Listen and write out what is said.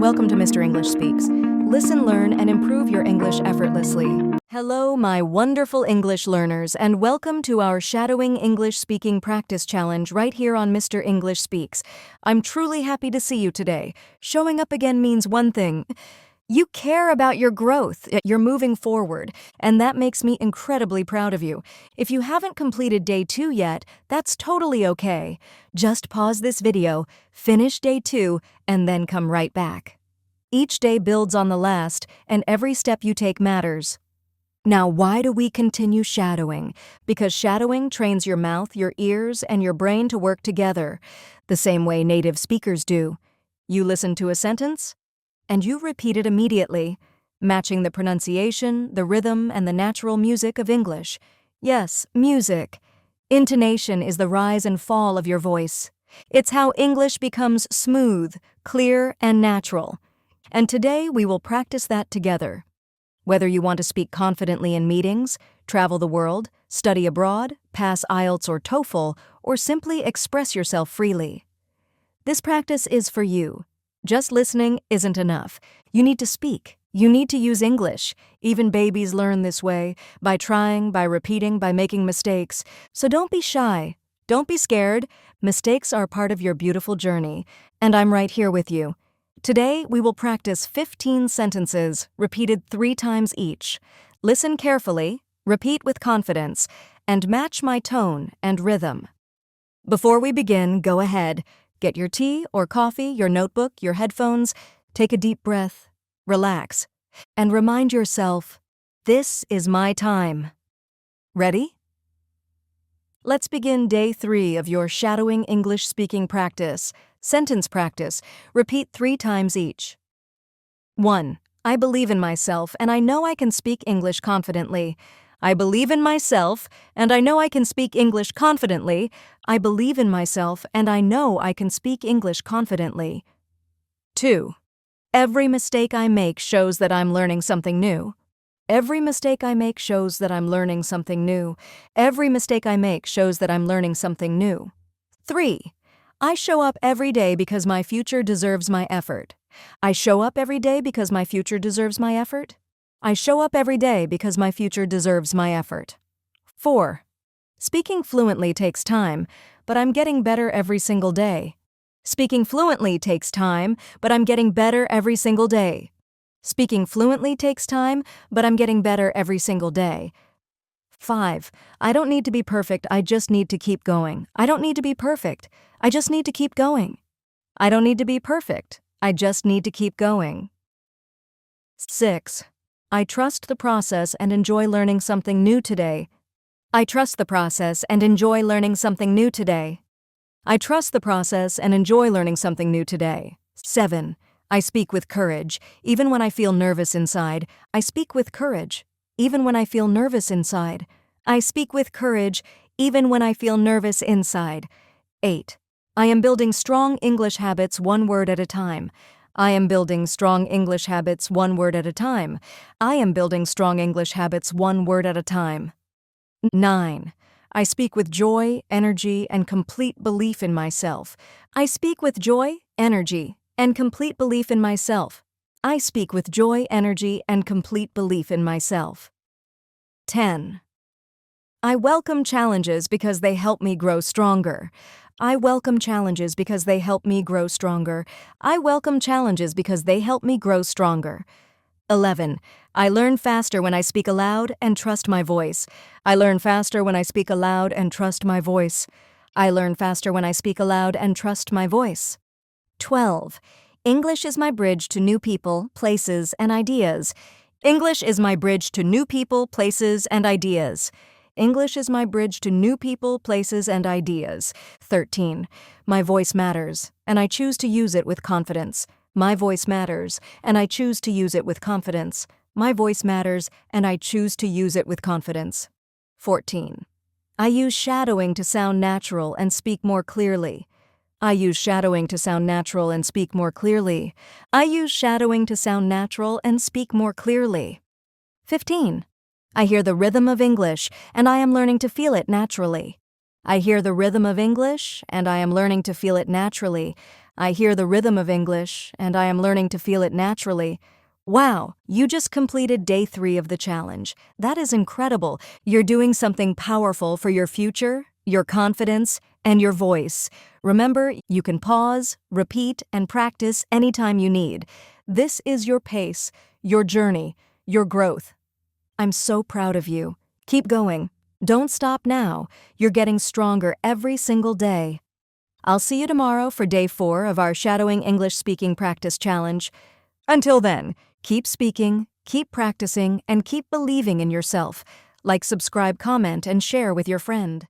Welcome to Mr. English Speaks. Listen, learn, and improve your English effortlessly. Hello, my wonderful English learners, and welcome to our Shadowing English Speaking Practice Challenge right here on Mr. English Speaks. I'm truly happy to see you today. Showing up again means one thing. You care about your growth, you're moving forward, and that makes me incredibly proud of you. If you haven't completed day 2 yet, that's totally okay. Just pause this video, finish day 2, and then come right back. Each day builds on the last, and every step you take matters. Now, why do we continue shadowing? Because shadowing trains your mouth, your ears, and your brain to work together, the same way native speakers do. You listen to a sentence, and you repeat it immediately, matching the pronunciation, the rhythm, and the natural music of English. Yes, music. Intonation is the rise and fall of your voice. It's how English becomes smooth, clear, and natural. And today we will practice that together. Whether you want to speak confidently in meetings, travel the world, study abroad, pass IELTS or TOEFL, or simply express yourself freely. This practice is for you. Just listening isn't enough. You need to speak. You need to use English. Even babies learn this way, by trying, by repeating, by making mistakes. So don't be shy. Don't be scared. Mistakes are part of your beautiful journey, and I'm right here with you. Today, we will practice 15 sentences, repeated 3 times each. Listen carefully, repeat with confidence, and match my tone and rhythm. Before we begin, go ahead. Get your tea or coffee, your notebook, your headphones, take a deep breath, relax, and remind yourself, this is my time. Ready? Let's begin day 3 of your Shadowing English Speaking Practice. Sentence practice. Repeat 3 times each. 1. I believe in myself, and I know I can speak English confidently. I believe in myself, and I know I can speak English confidently. I believe in myself, and I know I can speak English confidently. 2. Every mistake I make shows that I'm learning something new. Every mistake I make shows that I'm learning something new. Every mistake I make shows that I'm learning something new. 3. I show up every day because my future deserves my effort. I show up every day because my future deserves my effort. I show up every day because my future deserves my effort. 4. Speaking fluently takes time, but I'm getting better every single day. Speaking fluently takes time, but I'm getting better every single day. Speaking fluently takes time, but I'm getting better every single day. 5. I don't need to be perfect, I just need to keep going. I don't need to be perfect, I just need to keep going. I don't need to be perfect, I just need to keep going. 6. I trust the process and enjoy learning something new today. I trust the process and enjoy learning something new today. I trust the process and enjoy learning something new today. 7. I speak with courage, even when I feel nervous inside. I speak with courage, even when I feel nervous inside. I speak with courage, even when I feel nervous inside. 8. I am building strong English habits 1 word at a time. I am building strong English habits 1 word at a time. I am building strong English habits 1 word at a time. 9. I speak with joy, energy, and complete belief in myself. I speak with joy, energy, and complete belief in myself. I speak with joy, energy, and complete belief in myself. 10. I welcome challenges because they help me grow stronger. I welcome challenges because they help me grow stronger. I welcome challenges because they help me grow stronger. 11. I learn faster when I speak aloud and trust my voice. I learn faster when I speak aloud and trust my voice. I learn faster when I speak aloud and trust my voice. 12. English is my bridge to new people, places, and ideas. English is my bridge to new people, places, and ideas. English is my bridge to new people, places, and ideas. 13. My voice matters, and I choose to use it with confidence. My voice matters, and I choose to use it with confidence. My voice matters, and I choose to use it with confidence. 14. I use shadowing to sound natural and speak more clearly. I use shadowing to sound natural and speak more clearly. I use shadowing to sound natural and speak more clearly. 15. I hear the rhythm of English, and I am learning to feel it naturally. I hear the rhythm of English, and I am learning to feel it naturally. I hear the rhythm of English, and I am learning to feel it naturally. Wow, you just completed day 3 of the challenge. That is incredible. You're doing something powerful for your future, your confidence, and your voice. Remember, you can pause, repeat, and practice anytime you need. This is your pace, your journey, your growth. I'm so proud of you. Keep going. Don't stop now. You're getting stronger every single day. I'll see you tomorrow for day 4 of our Shadowing English Speaking Practice Challenge. Until then, keep speaking, keep practicing, and keep believing in yourself. Like, subscribe, comment, and share with your friend.